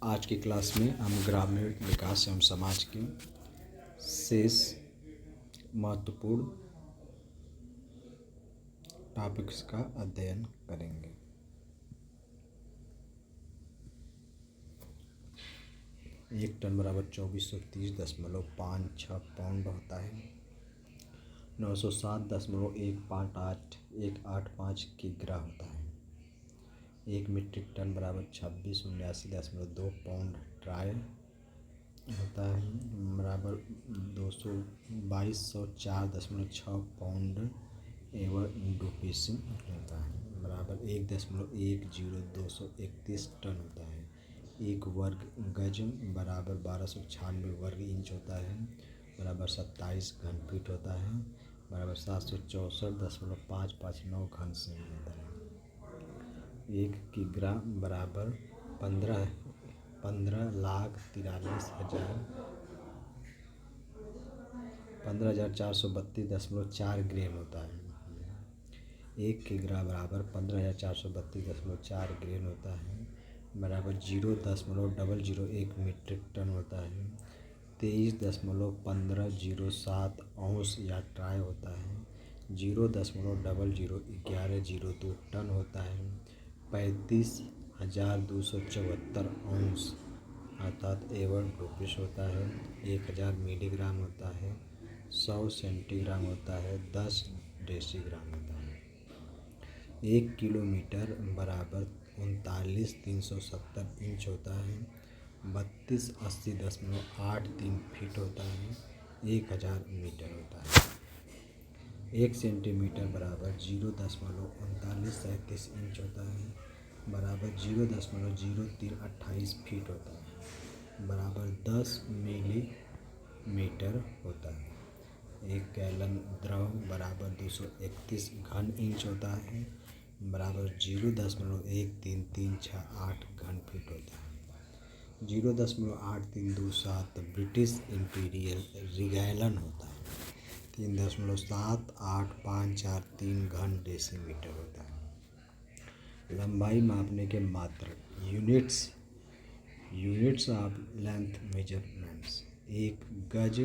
आज की क्लास में हम ग्रामीण विकास एवं समाज के शेष महत्वपूर्ण टॉपिक्स का अध्ययन करेंगे। एक टन बराबर 2430.56 पाउंड होता है। 907.158 किग्रा होता है। एक मीट्रिक टन बराबर 2679.2 पाउंड ट्राई होता है बराबर 2204.6 पाउंड एवर डुपिस होता है बराबर 1.10231 टन होता है। एक वर्ग गज बराबर 1296 वर्ग इंच होता है बराबर 27 घन फीट होता है बराबर 764.559 घन सेमी होता है। एक किग्रा बराबर 15,432.4 ग्राम होता है। एक किग्रा बराबर 15,432.4 ग्राम होता है बराबर 0.001 मीट्रिक टन होता है। 23.1507 औंस या ट्राई होता है। 0.001102 टन होता है। 35,274 औंस अर्थात एवर डुपिस होता है। 1000 मिलीग्राम होता है। 100 सेंटीग्राम होता है। 10 डेसीग्राम होता है। 1 किलोमीटर बराबर 39,370 इंच होता है। 3280.83 फीट होता है। 1000 मीटर होता है। 1 सेंटीमीटर बराबर 0.3937 इंच होता है बराबर 0.0328 फीट होता है बराबर 10 मिलीमीटर होता है। 1 गैलन द्रव बराबर 231 घन इंच होता है बराबर 0.13368 घन फीट होता है। 0.8327 ब्रिटिश इंपीरियल रिगैलन होता है। 3.78543 घन डेसीमीटर होता है। लंबाई मापने के मात्रक यूनिट्स ऑफ लेंथ मेजरमेंट्स। एक गज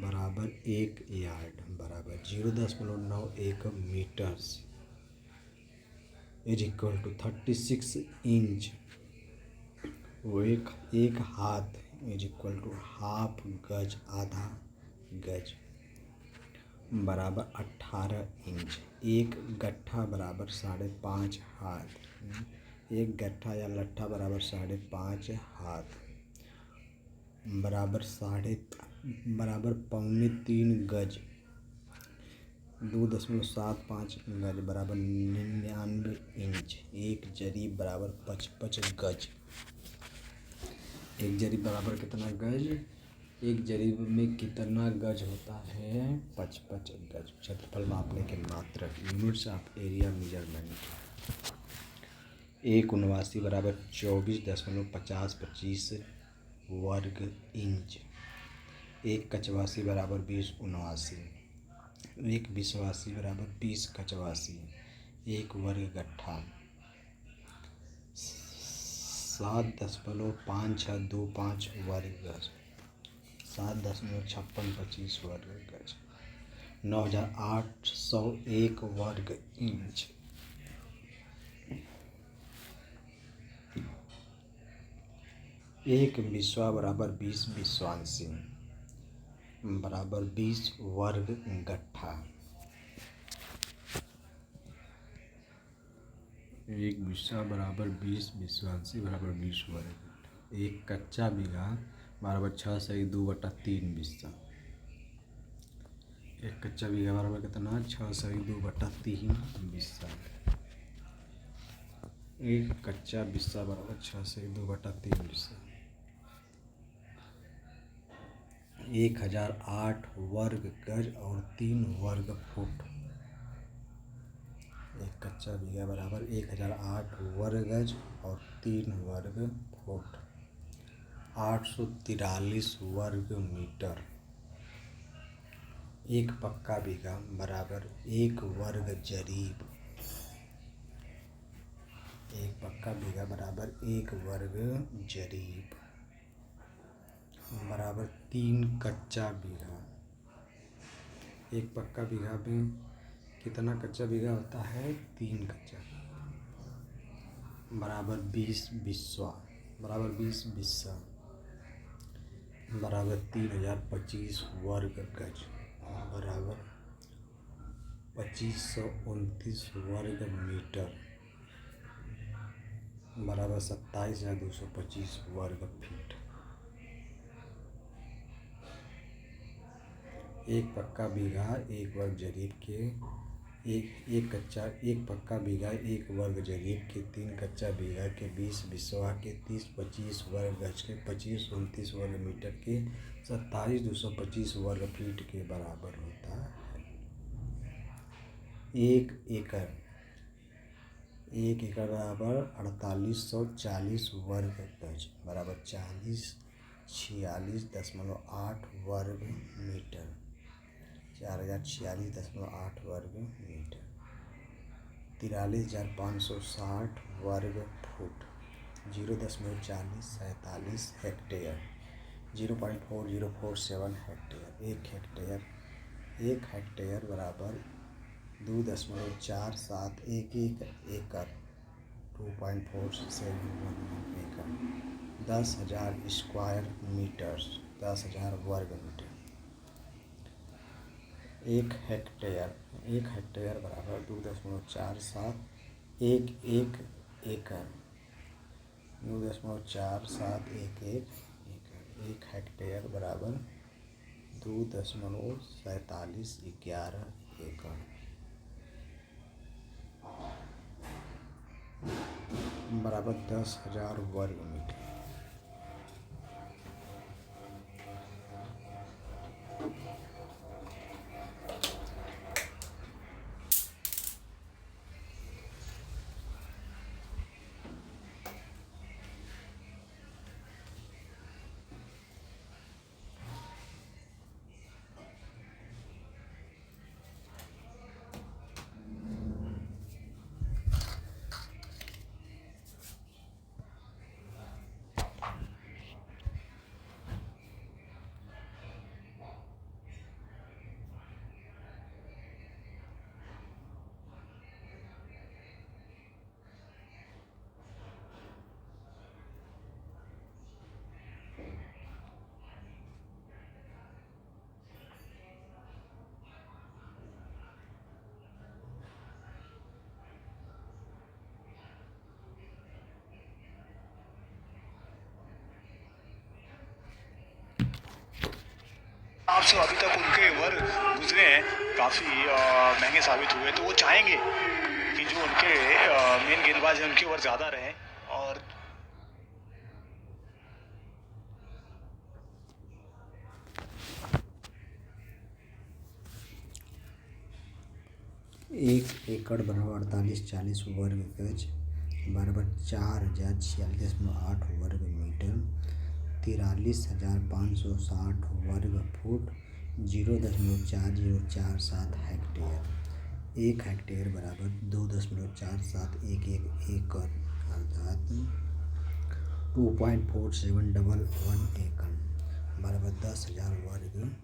बराबर 1 यार्ड बराबर 0.91 metres is equal to 36 inch. एक हाथ इज इक्वल टू हाफ गज आधा गज बराबर 18 इंच। एक गट्ठा बराबर 5.5 हाथ। एक गट्ठा या लट्ठा बराबर 5.5 हाथ बराबर 3.25 गज। 2.75 गज बराबर 99 इंच। एक जरीब बराबर 55 गज। एक जरीब बराबर कितना गज? एक जरीब में कितना गज होता है? 55 गज। क्षेत्रफल मापने के मात्रक यूनिट्स ऑफ एरिया मेजरमेंट। एक उनवासी बराबर 24.5025 वर्ग इंच। एक कचवासी बराबर 20 उनवासी। एक बिसवासी बराबर 20 कचवासी। एक वर्ग गट्ठा 7.5625 वर्ग गज। 7.5625 वर्ग गज। 9,801 वर्ग इंच। एक बिस्वा बराबर 20 बिस्वांशी बराबर 20 वर्ग गट्ठा। एक बिस्वा बराबर 20 बिस्वांशी बराबर 20 वर्ग गट्ठा। एक कच्चा बीघा बराबर 6/2/3 बिस्सा। एक कच्चा बीघा बराबर कितना? 6/2/3 बिस्सा। एक कच्चा बिस्सा बराबर 6/2/3 बिस्सा। 1008 वर्ग गज और 3 वर्ग फुट। एक कच्चा बीघा बराबर 1008 वर्ग गज और 3 वर्ग फुट। 843 वर्ग मीटर। एक पक्का बीघा बराबर 1 वर्ग जरीब। एक पक्का बीघा बराबर 1 वर्ग जरीब बराबर 3 कच्चा बीघा। एक पक्का बीघा में कितना कच्चा बीघा होता है? 3 कच्चा बराबर 20 बिस्वा बराबर 3025 वर्ग गज बराबर 2529 वर्ग मीटर बराबर 27225 वर्ग फीट। एक पक्का बीघा 1 वर्ग जरीब के एक पक्का बीघा 1 वर्ग जरीब के 3 कच्चा बीघा के 20 बिस्वा के 3025 वर्ग गज के 2529 वर्ग मीटर के 27225 वर्ग फीट के बराबर होता है। एक एकड़ बराबर 4840 वर्ग गज बराबर 46.8 वर्ग मीटर 4046.8 वर्ग मीटर। 43,560 वर्ग फुट 0.4047 हेक्टेयर 0.4047 हेक्टेयर। एक हेक्टेयर बराबर 2.4711 एकड़ 2.471 एकड़ 10,000 स्क्वायर मीटर्स 10,000 वर्ग मीटर। एक हेक्टेयर बराबर 2.4711 एकड़ 2.4711 एकड़। एक हेक्टेयर बराबर 2.4711 एकड़ बराबर 10,000 वर्ग मीटर। आपसे अभी तक उनके वर गुजरे हैं काफ़ी महंगे साबित हुए, तो वो चाहेंगे कि जो उनके मेन गेंदबाज हैं उनके ओवर ज़्यादा रहे। और एक एकड़ बराबर 4840 वर्ग गज बराबर 4046.8 वर्ग मीटर 43,560 वर्ग फुट 0.4047 हेक्टेयर। एक हेक्टेयर बराबर 2.4711 एकड़ अर्थात 2.4711 एकड़ बराबर 10,000 वर्ग मीटर।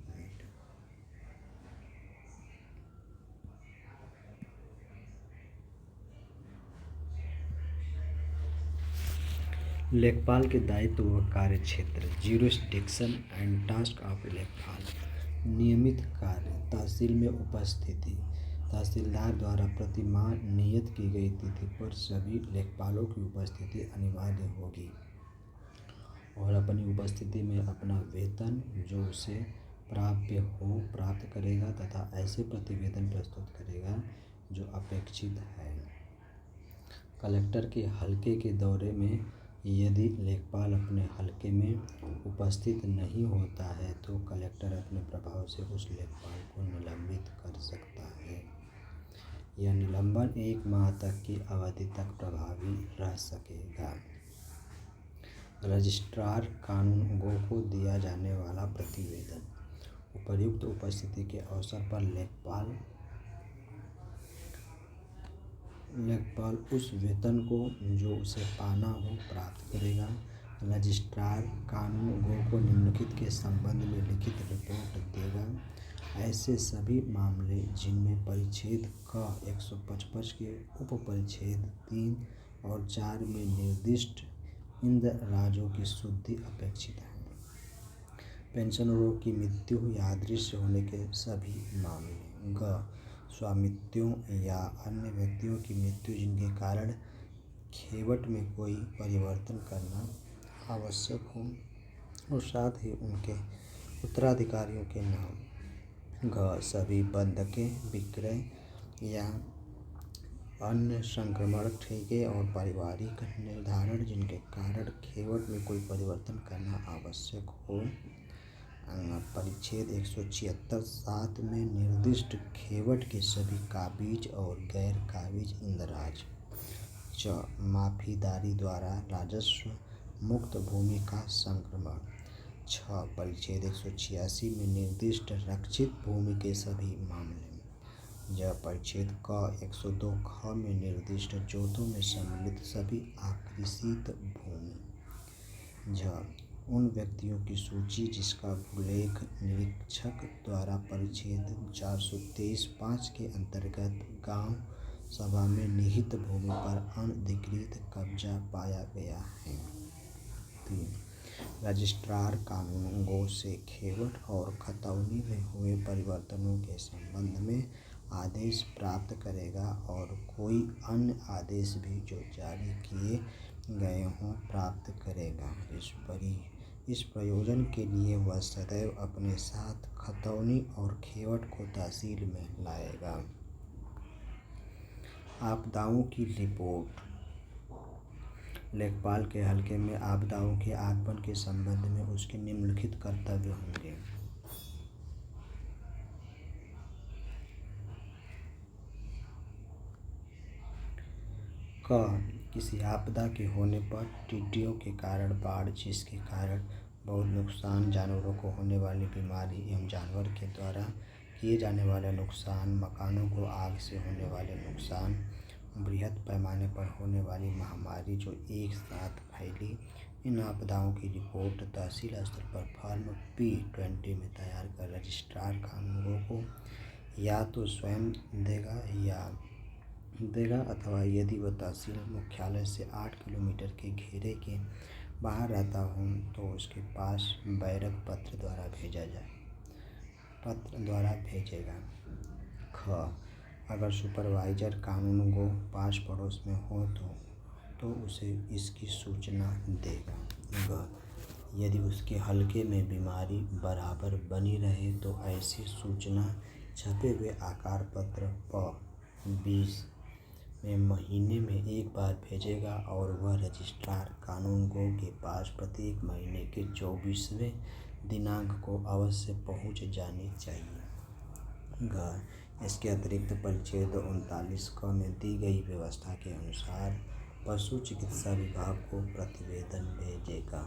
लेखपाल के दायित्व व कार्य क्षेत्र। ज्यूरिसडिक्शन एंड टास्क ऑफ लेखपाल। नियमित कार्य। तहसील में उपस्थिति। तहसीलदार द्वारा प्रति माह नियत की गई तिथि पर सभी लेखपालों की उपस्थिति अनिवार्य होगी और अपनी उपस्थिति में अपना वेतन जो उसे प्राप्त करेगा तथा ऐसे प्रतिवेदन प्रस्तुत करेगा जो अपेक्षित है। कलेक्टर के हलके के दौरे में यदि लेखपाल अपने हलके में उपस्थित नहीं होता है तो कलेक्टर अपने प्रभाव से उस लेखपाल को निलंबित कर सकता है। यह निलंबन 1 माह तक की अवधि तक प्रभावी रह सकेगा। रजिस्ट्रार कानूनगो को दिया जाने वाला प्रतिवेदन। उपर्युक्त उपस्थिति के अवसर पर लेखपाल लेखपाल उस वेतन को जो उसे पाना हो प्राप्त करेगा। रजिस्ट्रार कानूनगो को निम्नलिखित के संबंध में लिखित रिपोर्ट देगा। ऐसे सभी मामले जिनमें परिच्छेद क 155 के उपपरिच्छेद 3 और 4 में निर्दिष्ट इंद्राजों की शुद्धि अपेक्षित है। पेंशनरों की मृत्यु या अदृश्य होने के सभी मामले। ग स्वामित्वों या अन्य व्यक्तियों की मृत्यु जिनके कारण खेवट में कोई परिवर्तन करना आवश्यक हो और साथ ही उनके उत्तराधिकारियों के नाम। घ सभी बंधकें विक्रय या अन्य संक्रमण ठेके और पारिवारिक निर्धारण जिनके कारण खेवट में कोई परिवर्तन करना आवश्यक हो। परिच्छेद 176 7 में निर्दिष्ट खेवट के सभी काबिज और गैर काबिज इंदराज। च माफीदारी द्वारा राजस्व मुक्त भूमि का संक्रमण। 6 परिच्छेद 186 में निर्दिष्ट रक्षित भूमि के सभी मामले। ज परिच्छेद क 102 ख में निर्दिष्ट जोतों में सम्मिलित सभी आकृषित भूमि। झ उन व्यक्तियों की सूची जिसका भूलेख निरीक्षक द्वारा परिच्छेद 423 5 के अंतर्गत गांव सभा में निहित भूमि पर अनधिकृत कब्जा पाया गया है। 3 रजिस्ट्रार कानूनगो से खेवट और खतौनी में हुए परिवर्तनों के संबंध में आदेश प्राप्त करेगा और कोई अन्य आदेश भी जो जारी किए गए हों प्राप्त करेगा। इस प्रयोजन के लिए वह सदैव अपने साथ खतौनी और खेवट को तहसील में लाएगा। आपदाओं की रिपोर्ट। लेखपाल के हल्के में आपदाओं के आगमन के संबंध में उसके निम्नलिखित कर्तव्य होंगे। क किसी आपदा के होने पर टिड्डियों के कारण बाढ़ जिसके कारण बहुत नुकसान, जानवरों को होने वाली बीमारी एवं जानवर के द्वारा किए जाने वाले नुकसान, मकानों को आग से होने वाले नुकसान, बृहद पैमाने पर होने वाली महामारी जो एक साथ फैली, इन आपदाओं की रिपोर्ट तहसील स्तर पर फॉर्म P20 में तैयार कर रजिस्ट्रार कानूनगो को या तो स्वयं देगा अथवा यदि वह तहसील मुख्यालय से 8 किलोमीटर के घेरे के बाहर रहता हो तो उसके पास बैरक पत्र द्वारा भेजेगा। ख अगर सुपरवाइजर कानूनगो पास पड़ोस में हो तो उसे इसकी सूचना देगा। ग यदि उसके हलके में बीमारी बराबर बनी रहे तो ऐसी सूचना छपे हुए आकार पत्र P20 में महीने में एक बार भेजेगा और वह रजिस्ट्रार कानूनगो के पास प्रत्येक महीने के 24वें दिनांक को अवश्य पहुंच जानी चाहिए। ग इसके अतिरिक्त परिच्छेद 39 क में दी गई व्यवस्था के अनुसार पशु चिकित्सा विभाग को प्रतिवेदन भेजेगा।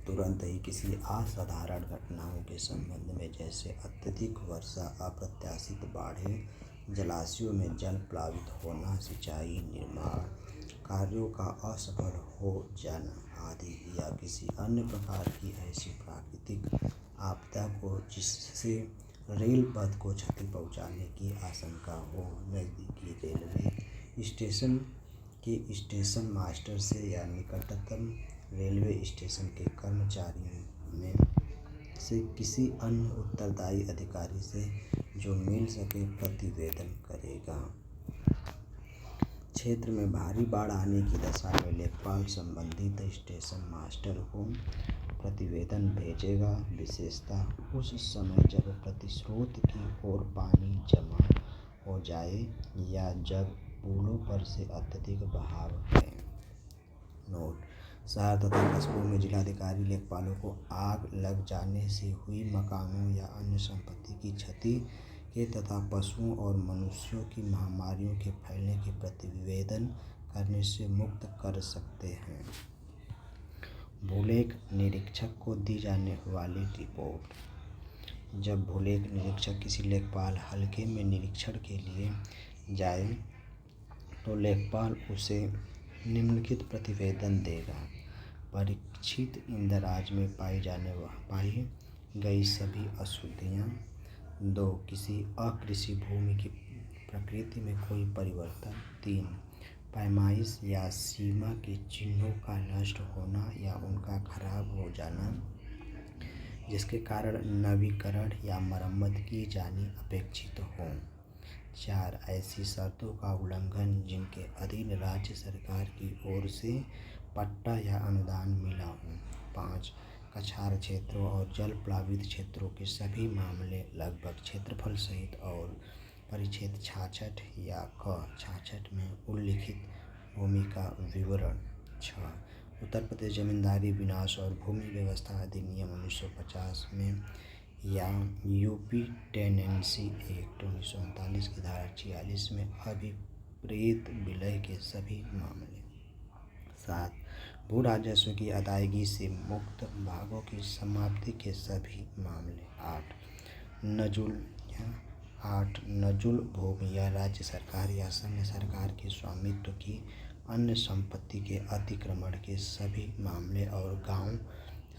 तुरंत ही किसी असाधारण घटनाओं के संबंध में जैसे अत्यधिक वर्षा, अप्रत्याशित बाढ़ें, जलाशयों में जल प्लावित होना, सिंचाई निर्माण कार्यों का असफल हो जाना आदि या किसी अन्य प्रकार की ऐसी प्राकृतिक आपदा को जिससे रेल पथ को क्षति पहुंचाने की आशंका हो, नज़दीकी रेलवे स्टेशन के स्टेशन मास्टर से या निकटतम रेलवे स्टेशन के कर्मचारियों में से किसी अन्य उत्तरदायी अधिकारी से जो मिल सके प्रतिवेदन करेगा। क्षेत्र में भारी बाढ़ आने की दशा में लेखपाल संबंधित स्टेशन मास्टर को प्रतिवेदन भेजेगा, विशेषतः उस समय जब प्रतिस्रोत की ओर पानी जमा हो जाए या जब पुलों पर से अत्यधिक बहाव है। नोट: शहर तथा कस्बों में जिलाधिकारी लेखपालों को आग लग जाने से हुई मकानों या अन्य संपत्ति की क्षति के तथा पशुओं और मनुष्यों की महामारियों के फैलने के प्रतिवेदन करने से मुक्त कर सकते हैं। भूलेख निरीक्षक को दी जाने वाली रिपोर्ट। जब भूलेख निरीक्षक किसी लेखपाल हलके में निरीक्षण के लिए जाए तो लेखपाल उसे निम्नलिखित प्रतिवेदन देगा। परीक्षित इंद्रराज में पाई गई सभी अशुद्धियाँ। 2. किसी अकृषि भूमि की प्रकृति में कोई परिवर्तन। 3. पैमाइश या सीमा के चिन्हों का नष्ट होना या उनका खराब हो जाना जिसके कारण नवीकरण या मरम्मत की जानी अपेक्षित हो। 4. ऐसी शर्तों का उल्लंघन जिनके अधीन राज्य सरकार की ओर से पट्टा या अनुदान मिला हो। 5. कछार क्षेत्रों और जल प्लावित क्षेत्रों के सभी मामले लगभग क्षेत्रफल सहित और परिच्छेद 66 या क 66 में उल्लिखित भूमि का विवरण। 6. उत्तर प्रदेश जमींदारी विनाश और भूमि व्यवस्था अधिनियम 1950 में या यूपी टेनेंसी एक्ट 1939 की धारा 46 में अभिप्रेत विलय के सभी मामले। 7. भू राजस्व की अदायगी से मुक्त भागों की समाप्ति के सभी मामले। 8. नजुल भूमि या राज्य सरकार या संघ सरकार के स्वामित्व की अन्य संपत्ति के अतिक्रमण के सभी मामले और गांव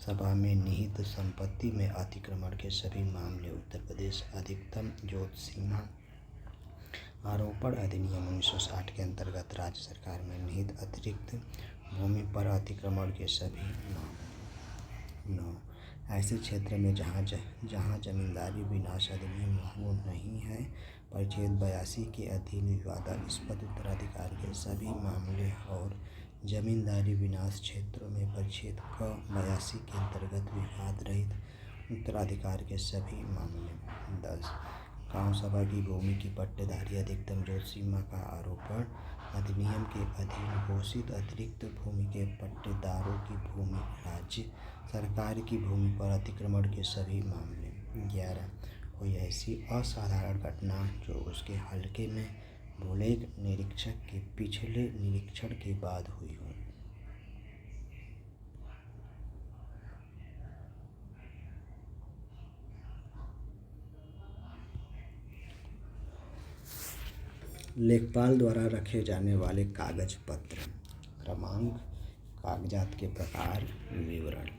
सभा में निहित संपत्ति में अतिक्रमण के सभी मामले। उत्तर प्रदेश अधिकतम जोत सीमा आरोपण अधिनियम 1960 के अंतर्गत राज्य सरकार में निहित अतिरिक्त भूमि पर अतिक्रमण के सभी मामले। 9. ऐसे क्षेत्र में जहाँ जमींदारी विनाश अधिनियम लागू नहीं है, परिच्छेद 82 के अधीन विवादास्पद उत्तराधिकार के सभी मामले और जमींदारी विनाश क्षेत्रों में परिच्छेद 82 के अंतर्गत विवाद रहित उत्तराधिकार के सभी मामले। 10. गांव सभा की भूमि की पट्टेदारी अधिकतम जोत सीमा का आरोपण अधिनियम के अधीन घोषित अतिरिक्त भूमि के पट्टेदारों की भूमि राज्य सरकार की भूमि पर अतिक्रमण के सभी मामले। 11. कोई ऐसी असाधारण घटना जो उसके हल्के में भूलेख निरीक्षक के पिछले निरीक्षण के बाद हुई हो। लेखपाल द्वारा रखे जाने वाले कागज पत्र क्रमांक, कागजात के प्रकार, विवरण।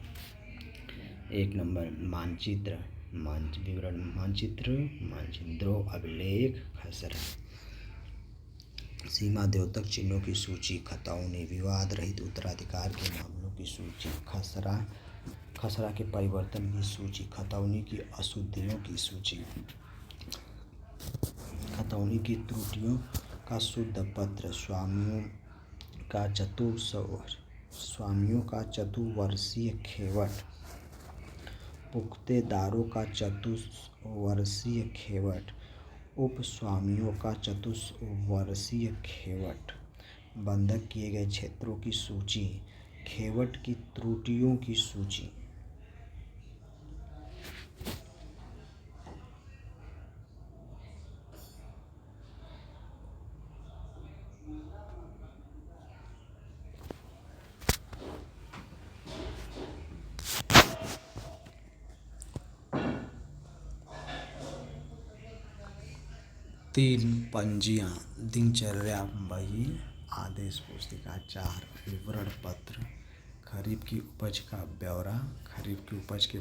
1 नंबर मानचित्र विवरण। मानचित्रों अभिलेख खसरा, सीमा द्योतक चिन्हों की सूची, खतौनी, विवाद रहित उत्तराधिकार के मामलों की सूची, खसरा के परिवर्तन की सूची, खतौनी की अशुद्धियों की सूची, खतौनी की त्रुटियों का शुद्ध पत्र, स्वामियों का चतुर्वर्षीय खेवट, पुख्तेदारों का चतुर्वर्षीय खेवट, उपस्वामियों का चतुर्वर्षीय खेवट, बंधक किए गए क्षेत्रों की सूची, खेवट की त्रुटियों की सूची। तीन पंजियाँ, दिनचर्या बही, आदेश पुस्तिका। 4 विवरण पत्र, खरीफ की उपज का ब्यौरा, खरीफ की उपज के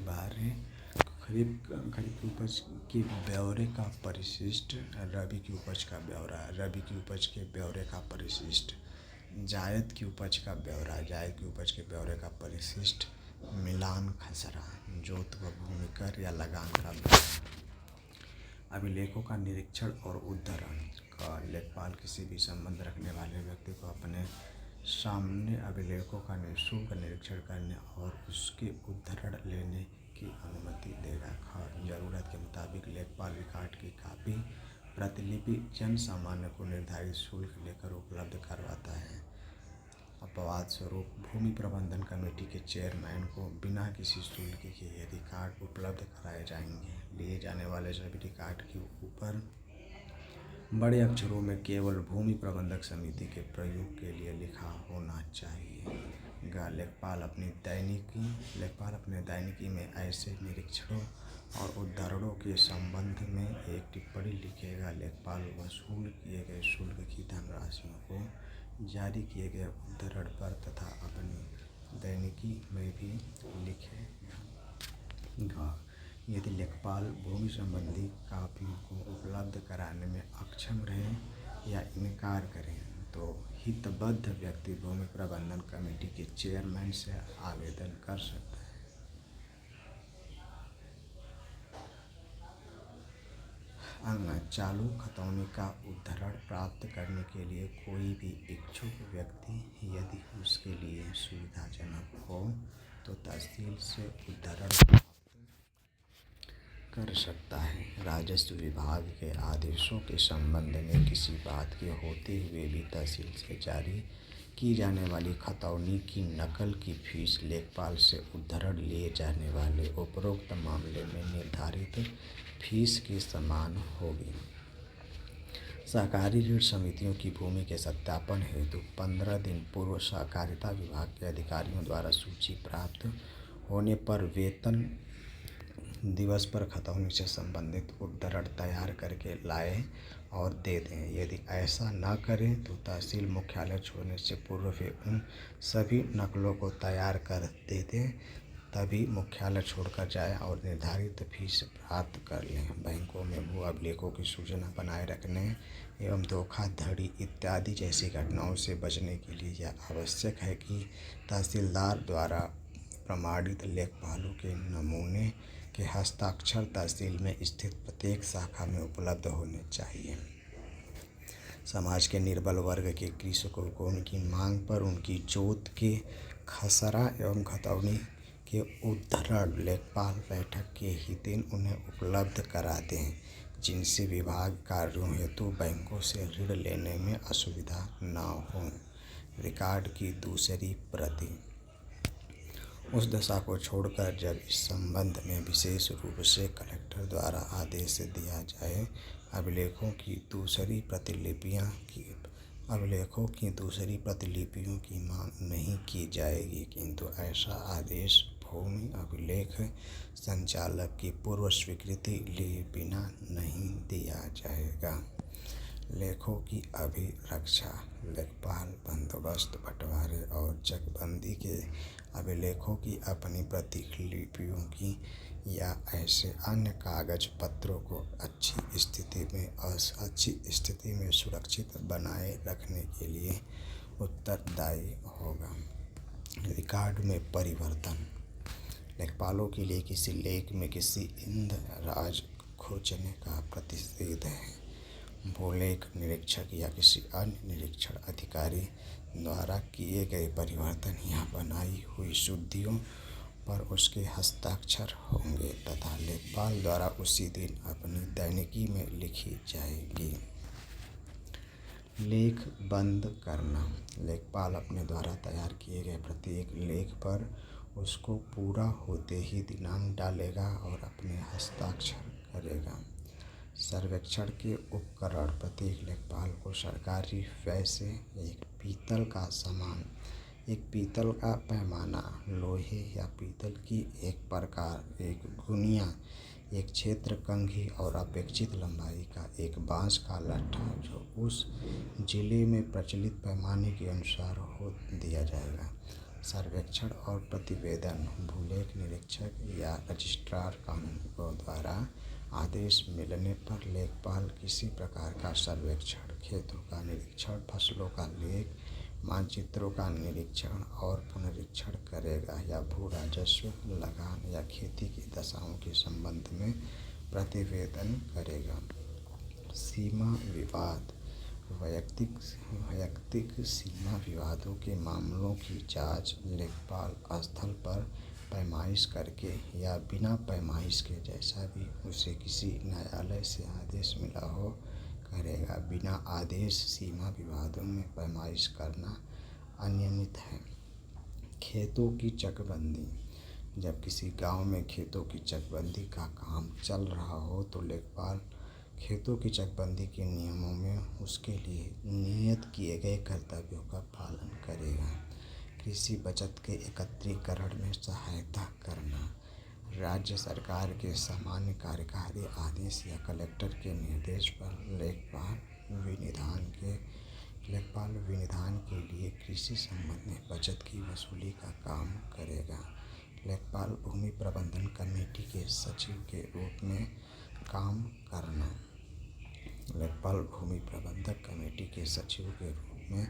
ब्यौरे का परिशिष्ट, रबी की उपज का ब्यौरा, रबी की उपज के ब्यौरे का परिशिष्ट, जायद की उपज का ब्यौरा, जायद की उपज के ब्यौरे का परिशिष्ट, मिलान खसरा, जोत व भूमि कर या लगान का ब्यौरा। अभिलेखों का निरीक्षण और उद्धरण का लेखपाल किसी भी संबंध रखने वाले व्यक्ति को अपने सामने अभिलेखों का निःशुल्क निरीक्षण करने और उसके उद्धरण लेने की अनुमति देगा। जरूरत के मुताबिक लेखपाल रिकॉर्ड की कापी प्रतिलिपि जन सामान्य को निर्धारित शुल्क लेकर उपलब्ध करवाता है। अपवाद स्वरूप भूमि प्रबंधन कमेटी के चेयरमैन को बिना किसी शुल्क के ये रिकॉर्ड उपलब्ध कराए जाएंगे। लिए जाने वाले सभी रिकॉर्ड के ऊपर बड़े अक्षरों में केवल भूमि प्रबंधक समिति के प्रयोग के लिए लिखा होना चाहिए। लिखेगा। लेखपाल अपने दैनिकी में ऐसे निरीक्षणों और उद्धरणों के संबंध में एक टिप्पणी लिखेगा। लेखपाल वसूल किए गए शुल्क की धनराशियों को जारी किए गए उद्धरण पर तथा अपनी दैनिकी में भी लिखेगा। यदि लेखपाल भूमि संबंधी कापियों को उपलब्ध कराने में अक्षम रहे या इनकार करें तो हितबद्ध व्यक्ति भूमि प्रबंधन कमेटी के चेयरमैन से आवेदन कर सकता है। चालू खतौनी का उद्धरण प्राप्त करने के लिए कोई भी इच्छुक व्यक्ति यदि उसके लिए सुविधाजनक हो तो तहसील से उद्धरण प्राप्त कर सकता है। राजस्व विभाग के आदेशों के संबंध में किसी बात के होते हुए भी तहसील से जारी की जाने वाली खतौनी की नकल की फीस लेखपाल से उद्धरण लिए जाने वाले उपरोक्त मामले में निर्धारित फीस के समान होगी। सहकारी ऋण समितियों की भूमि के सत्यापन हेतु 15 दिन पूर्व सहकारिता विभाग के अधिकारियों द्वारा सूची प्राप्त होने पर वेतन दिवस पर खतौनी से संबंधित उद्धरण तैयार करके लाएं और दे दें। यदि ऐसा न करें तो तहसील मुख्यालय छोड़ने से पूर्व वे उन सभी नकलों को तैयार कर दे दें, तभी मुख्यालय छोड़कर जाएं और निर्धारित फीस प्राप्त कर लें। बैंकों में भू अभिलेखों की सूचना बनाए रखने एवं धोखाधड़ी इत्यादि जैसी घटनाओं से बचने के लिए यह आवश्यक है कि तहसीलदार द्वारा प्रमाणित लेखपालों के नमूने के हस्ताक्षर तहसील में स्थित प्रत्येक शाखा में उपलब्ध होने चाहिए। समाज के निर्बल वर्ग के कृषकों को उनकी मांग पर उनकी जोत के खसरा एवं खतौनी के उद्धरण लेखपाल बैठक के ही दिन उन्हें उपलब्ध करा दें, जिनसे विभाग कार्यों हेतु बैंकों से ऋण लेने में असुविधा न हो। रिकॉर्ड की दूसरी प्रति। उस दशा को छोड़कर जब इस संबंध में विशेष रूप से कलेक्टर द्वारा आदेश दिया जाए, अभिलेखों की दूसरी प्रतिलिपियों की मांग नहीं की जाएगी, किंतु ऐसा आदेश भूमि अभिलेख संचालक की पूर्व स्वीकृति लिए बिना नहीं दिया जाएगा। लेखों की अभिरक्षा। लेखपाल बंदोबस्त, बंटवारे और चकबंदी के अभिलेखों की अपनी प्रतिलिपियों की या ऐसे अन्य कागज पत्रों को अच्छी स्थिति में सुरक्षित बनाए रखने के लिए उत्तरदायी होगा। रिकॉर्ड में परिवर्तन। लेखपालों के लिए किसी लेख में किसी इंदराज खोजने का प्रतिषेध है। भूलेख निरीक्षक या किसी अन्य निरीक्षण अधिकारी द्वारा किए गए परिवर्तन या बनाई हुई शुद्धियों पर उसके हस्ताक्षर होंगे तथा लेखपाल द्वारा उसी दिन अपनी दैनिकी में लिखी जाएगी। लेख बंद करना। लेखपाल अपने द्वारा तैयार किए गए प्रत्येक लेख पर उसको पूरा होते ही दिनांक डालेगा और अपने हस्ताक्षर करेगा। सर्वेक्षण के उपकरण। प्रत्येक लेखपाल को सरकारी व्यय से एक पीतल का पैमाना, लोहे या पीतल की एक प्रकार, एक गुनिया, एक क्षेत्र कंघी और अपेक्षित लंबाई का एक बांस का लट्ठा जो उस जिले में प्रचलित पैमाने के अनुसार हो दिया जाएगा। सर्वेक्षण और प्रतिवेदन। भूलेख निरीक्षक या रजिस्ट्रार कानूनगो द्वारा आदेश मिलने पर लेखपाल किसी प्रकार का सर्वेक्षण, खेतों का निरीक्षण, फसलों का लेख, मानचित्रों का निरीक्षण और पुनरीक्षण करेगा या भू राजस्व, लगान या खेती की दशाओं के संबंध में प्रतिवेदन करेगा। सीमा विवाद। वैयक्तिक सीमा विवादों के मामलों की जांच लेखपाल स्थल पर पैमाइश करके या बिना पैमाइश के, जैसा भी उसे किसी न्यायालय से आदेश मिला हो, करेगा। बिना आदेश सीमा विवादों में पैमाइश करना अनियमित है। खेतों की चकबंदी। जब किसी गांव में खेतों की चकबंदी का काम चल रहा हो तो लेखपाल खेतों की चकबंदी के नियमों में उसके लिए नियत किए गए कर्तव्यों का पालन करेगा। कृषि बचत के एकत्रीकरण में सहायता करना, राज्य सरकार के सामान्य कार्यकारी आदेश या कलेक्टर के निर्देश पर लेखपाल विनिधान के लिए कृषि संबंध में बचत की वसूली का काम करेगा। लेखपाल भूमि प्रबंधन कमेटी के सचिव के रूप में काम करना। लेखपाल भूमि प्रबंधक कमेटी के सचिव के रूप में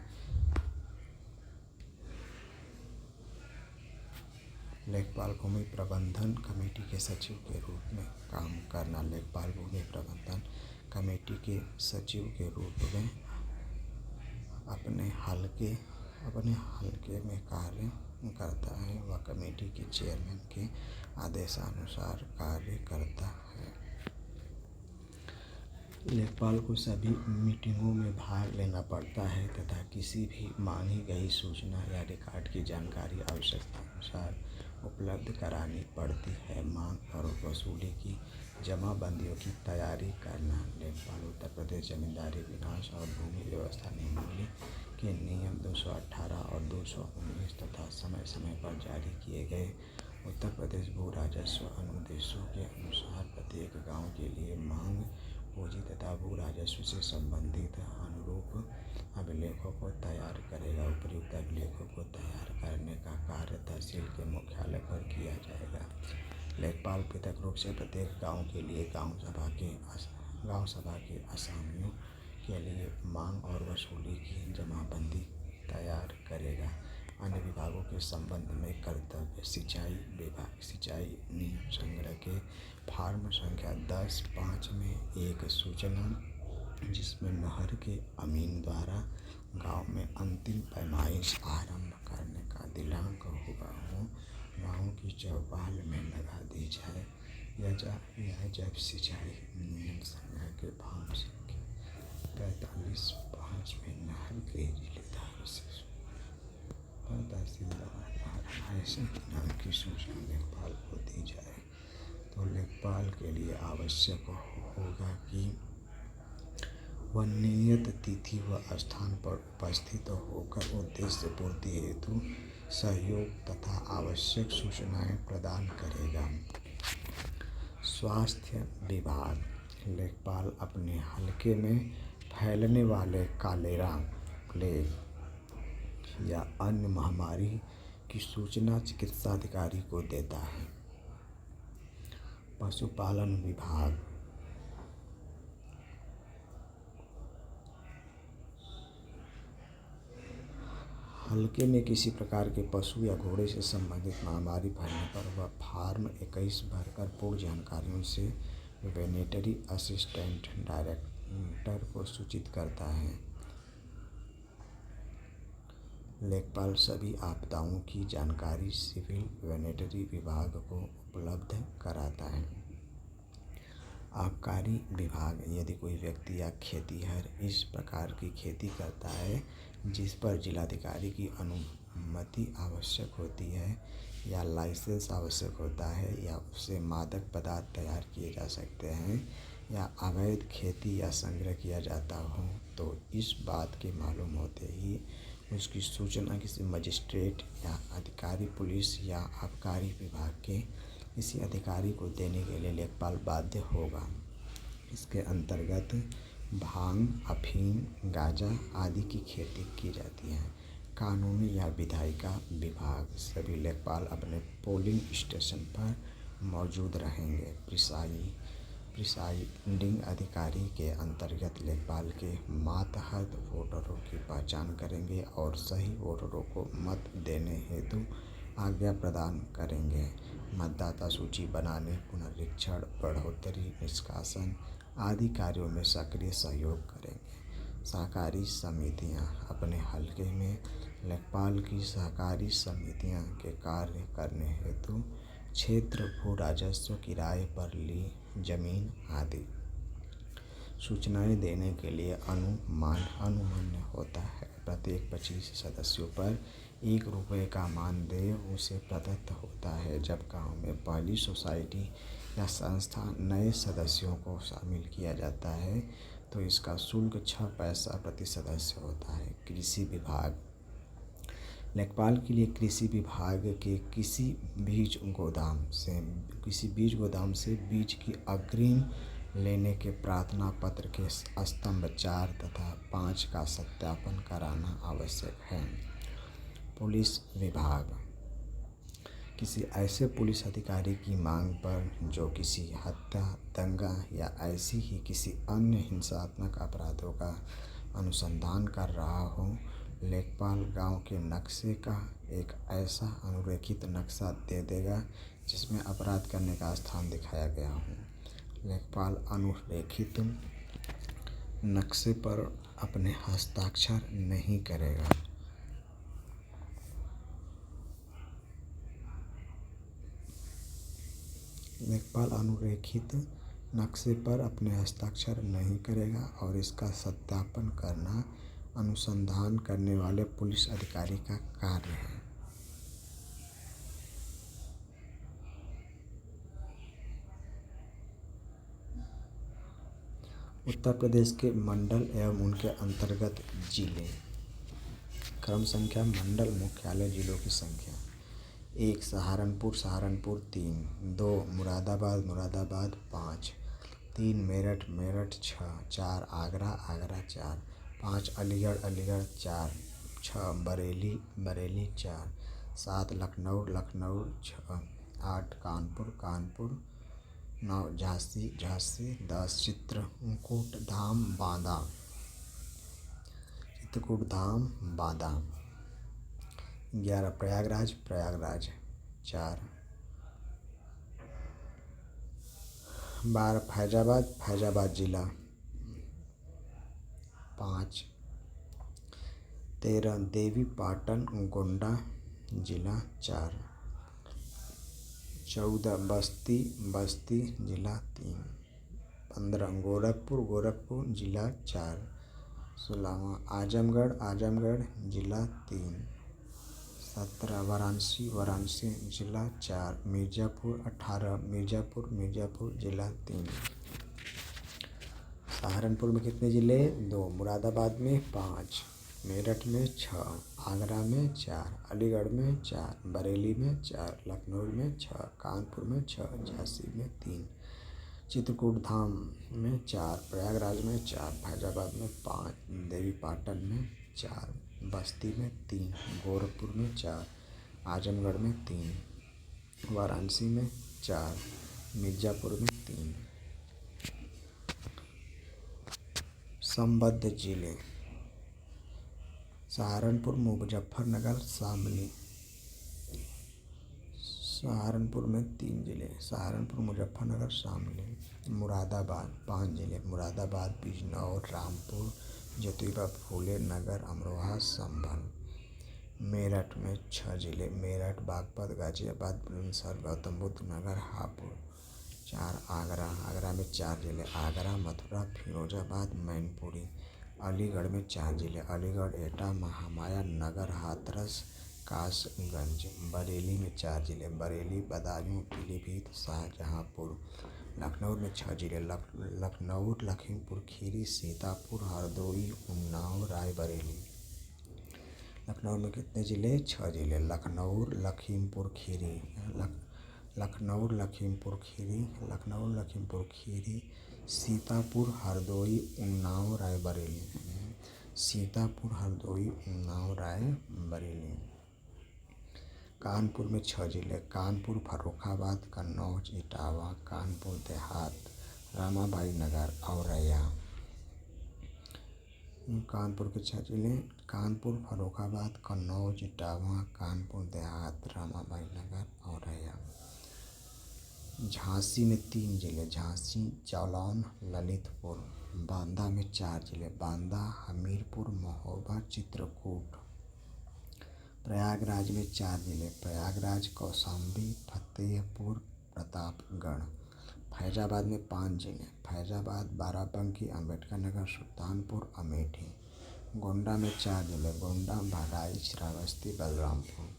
लेखपाल भूमि प्रबंधन कमेटी के सचिव के रूप में काम करना। लेखपाल भूमि प्रबंधन कमेटी के सचिव के रूप में अपने हल्के में कार्य करता है। वह कमेटी के चेयरमैन के आदेशानुसार कार्य करता है। लेखपाल को सभी मीटिंगों में भाग लेना पड़ता है तथा किसी भी मांगी गई सूचना या रिकॉर्ड की जानकारी आवश्यकता अनुसार उपलब्ध करानी पड़ती है। मांग और वसूली की जमाबंदियों की तैयारी करना। लेखपाल उत्तर प्रदेश जमींदारी विनाश और भूमि व्यवस्था नियमावली के नियम 218 और 219 तथा समय समय पर जारी किए गए उत्तर प्रदेश भू राजस्व अनुदेशों के अनुसार प्रत्येक गांव के लिए मांग पूंजी तथा भू राजस्व से संबंधित अनुरूप अभिलेखों को तैयार करेगा। उपयुक्त अभिलेखों को तैयार करने का कार्य तहसील के मुख्यालय पर किया जाएगा। लेखपाल पृथक रूप से प्रत्येक गांव के लिए गांव सभा के असामियों के लिए मांग और वसूली की जमाबंदी तैयार करेगा। अन्य विभागों के संबंध में कर्तव्य। सिंचाई विभाग सिंचाई नियम संग्रह के फॉर्म संख्या 10/5 में एक सूचना जिसमें नहर के अमीन द्वारा गांव में अंतिम पैमाइश आरंभ करने का दिनांक होगा हो गाँव की चौपाल में लगा दी जाए। यह जब सिंचाई नियम संग्रह के फॉर्म संख्या 45/5 में नहर के जिलेदार से तहसीलदार ऐसे नाम की सूचना लेखपाल को दी जाए तो लेखपाल के लिए आवश्यक होगा कि वह नियत तिथि व स्थान पर उपस्थित होकर उद्देश्य पूर्ति हेतु सहयोग तथा आवश्यक सूचनाएं प्रदान करेगा। स्वास्थ्य विभाग। लेखपाल अपने हलके में फैलने वाले कॉलेरा, प्लेग या अन्य महामारी की सूचना चिकित्सा अधिकारी को देता है। पशुपालन विभाग। हलके में किसी प्रकार के पशु या घोड़े से संबंधित महामारी फैलने पर वह फॉर्म 21 भरकर पूर्ण जानकारियों से वेटरनरी असिस्टेंट डायरेक्टर को सूचित करता है। लेखपाल सभी आपदाओं की जानकारी सिविल वेटरनरी विभाग को उपलब्ध कराता है। आबकारी विभाग। यदि कोई व्यक्ति या खेतिहर इस प्रकार की खेती करता है जिस पर जिलाधिकारी की अनुमति आवश्यक होती है या लाइसेंस आवश्यक होता है या उससे मादक पदार्थ तैयार किए जा सकते हैं या अवैध खेती या संग्रह किया जाता हो तो इस बात के मालूम होते ही उसकी सूचना किसी मजिस्ट्रेट या अधिकारी पुलिस या आबकारी विभाग के किसी अधिकारी को देने के लिए लेखपाल बाध्य होगा। इसके अंतर्गत भांग, अफीम, गांजा आदि की खेती की जाती है। कानूनी या विधायिका विभाग। सभी लेखपाल अपने पोलिंग स्टेशन पर मौजूद रहेंगे। प्रिसाइडिंग अधिकारी के अंतर्गत लेखपाल के मातहत वोटरों की पहचान करेंगे और सही वोटरों को मत देने हेतु आज्ञा प्रदान करेंगे। मतदाता सूची बनाने, पुनरीक्षण, बढ़ोतरी, निष्कासन आदि कार्यों में सक्रिय सहयोग करेंगे। सहकारी समितियां। अपने हलके में लेखपाल की सहकारी समितियां के कार्य करने हेतु क्षेत्र, भू राजस्व, किराए पर ली जमीन आदि सूचनाएं देने के लिए अनुमन्य होता है। प्रत्येक 25 सदस्यों पर ₹1 का मानदेय उसे प्रदत्त होता है। जब गांव में पहली सोसाइटी या संस्था नए सदस्यों को शामिल किया जाता है तो इसका शुल्क 6 पैसा प्रति सदस्य होता है। कृषि विभाग। लेखपाल के लिए कृषि विभाग के किसी बीज गोदाम से बीज की अग्रिम लेने के प्रार्थना पत्र के स्तंभ 4 तथा 5 का सत्यापन कराना आवश्यक है। पुलिस विभाग किसी ऐसे पुलिस अधिकारी की मांग पर जो किसी हत्या, दंगा या ऐसी ही किसी अन्य हिंसात्मक अपराधों का अनुसंधान कर रहा हो, लेखपाल गांव के नक्शे का एक ऐसा अनुरेखित नक्शा दे देगा जिसमें अपराध करने का स्थान दिखाया गया हो। लेखपाल अनुरेखित नक्शे पर अपने हस्ताक्षर नहीं करेगा। लेखपाल अनुरेखित नक्शे पर अपने हस्ताक्षर नहीं करेगा और इसका सत्यापन करना अनुसंधान करने वाले पुलिस अधिकारी का कार्य है। उत्तर प्रदेश के मंडल एवं उनके अंतर्गत जिले। क्रम संख्या मंडल मुख्यालय जिलों की संख्या: 1 सहारनपुर 3, 2 मुरादाबाद 5, 3 मेरठ 6, 4 आगरा 4, 5 अलीगढ़ 4, 6 बरेली 4, 7 लखनऊ 6, 8 कानपुर 9 झांसी 10 चित्रकूट धाम बांदा 11 प्रयागराज 4, 12 फैजाबाद जिला 5, 13 देवी पाटन गोंडा जिला 4, 14 बस्ती जिला 3, 15 गोरखपुर जिला 4, 16 आजमगढ़ जिला 3, 17 वाराणसी जिला 4, मिर्ज़ापुर 18 मिर्ज़ापुर जिला 3। सहारनपुर में कितने जिले? 2, मुरादाबाद में 5, मेरठ में 6, आगरा में 4, अलीगढ़ में 4, बरेली में 4, लखनऊ में 6, कानपुर में 6, झांसी में 3, चित्रकूट धाम में 4, प्रयागराज में 4, फैजाबाद में 5, देवीपाटन में 4, बस्ती में 3, गोरखपुर में 4, आजमगढ़ में 3, वाराणसी में 4, मिर्ज़ापुर में 3। संबद्ध जिले: सहारनपुर मुजफ्फरनगर शामली। सहारनपुर में 3 जिले: सहारनपुर मुजफ्फरनगर शामली। मुरादाबाद 5 जिले: मुरादाबाद बिजनौर रामपुर जतुईबा फूले नगर अमरोहा संभल। मेरठ में 6 जिले: मेरठ बागपत गाजियाबाद बुलंदशहर गौतम बुद्ध नगर हापुड़। 4 आगरा में 4 जिले: आगरा मथुरा फिरोजाबाद मैनपुरी। अलीगढ़ में 4 जिले: अलीगढ़ एटा महामाया नगर हाथरस कासगंज। बरेली में 4 जिले: बरेली बदायूं पीलीभीत शाहजहांपुर। लखनऊ में 6 जिले: लखनऊ लखीमपुर खीरी सीतापुर हरदोई उन्नाव रायबरेली। लखनऊ में कितने जिले? 6 जिले: लखनऊ लखीमपुर खीरी सीतापुर हरदोई उन्नाव रायबरेली। कानपुर में 6 जिले: कानपुर फर्रुखाबाद कन्नौज इटावा कानपुर देहात रामाबाई नगर औरैया। कानपुर के 6 जिले: कानपुर फर्रुखाबाद कन्नौज इटावा कानपुर देहात रामाबाई नगर औरैया। झांसी में 3 जिले: झांसी जालौन ललितपुर। बांदा में 4 जिले: बांदा हमीरपुर महोबा चित्रकूट। प्रयागराज में 4 जिले: प्रयागराज कौशाम्बी फतेहपुर प्रतापगढ़। फैजाबाद में 5 जिले: फैजाबाद बाराबंकी अम्बेडकर नगर सुल्तानपुर अमेठी। गोंडा में 4 जिले: गोंडा बहराइच श्रावस्ती बलरामपुर।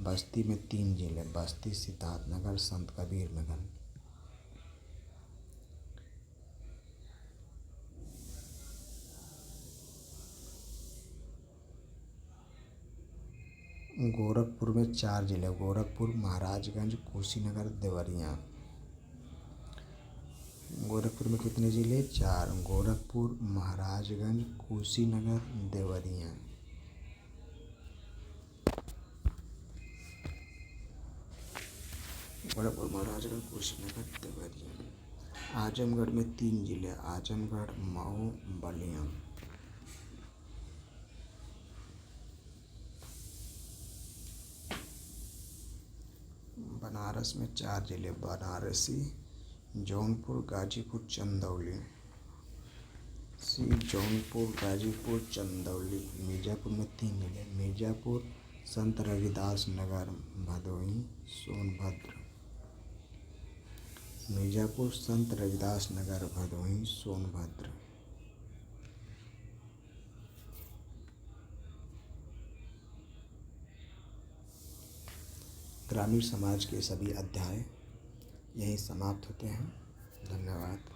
बस्ती में 3 जिले: बस्ती सिद्धार्थनगर संत कबीर नगर। गोरखपुर में 4 जिले, गोरखपुर, महाराजगंज, कुशीनगर, देवरिया। गोरखपुर में कितने जिले? 4, गोरखपुर, महाराजगंज, कुशीनगर, देवरिया। गोरखपुर, महाराजगंज, कुशीनगर, देवरिया। आजमगढ़ में 3 जिले, आजमगढ़, मऊ, बलिया। बनारस में 4 जिले, बनारसी, जौनपुर, गाजीपुर, चंदौली। जौनपुर, गाजीपुर, चंदौली। मिर्ज़ापुर में 3 जिले, मिर्ज़ापुर, संत रविदास नगर, भदोही, सोनभद्र। मिर्ज़ापुर, संत रविदास नगर, भदोही, सोनभद्र। ग्रामीण समाज के सभी अध्याय यहीं समाप्त होते हैं। धन्यवाद।